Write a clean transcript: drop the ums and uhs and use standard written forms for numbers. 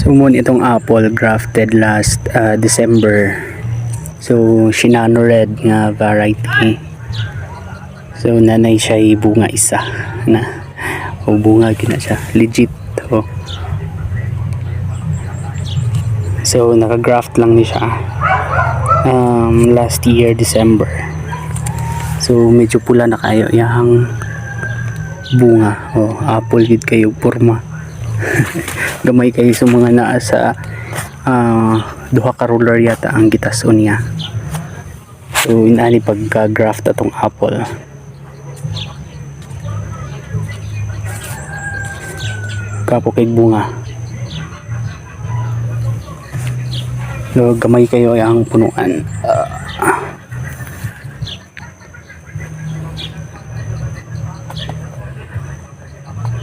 Sumon itong apple grafted last December. So Shinano Red nga variety. So nanay siya bunga isa na o bunga gina siya legit oh. So naka-graft lang ni siya last year December. So medyo pula na kayo yang bunga oh, apple gid kayo porma. Gamay kayo sa mga naa sa duha ka roller yata ang gitason niya. So inani pagka-graft atong apple. Kapo kay bunga. So gamay kayo ang punuan.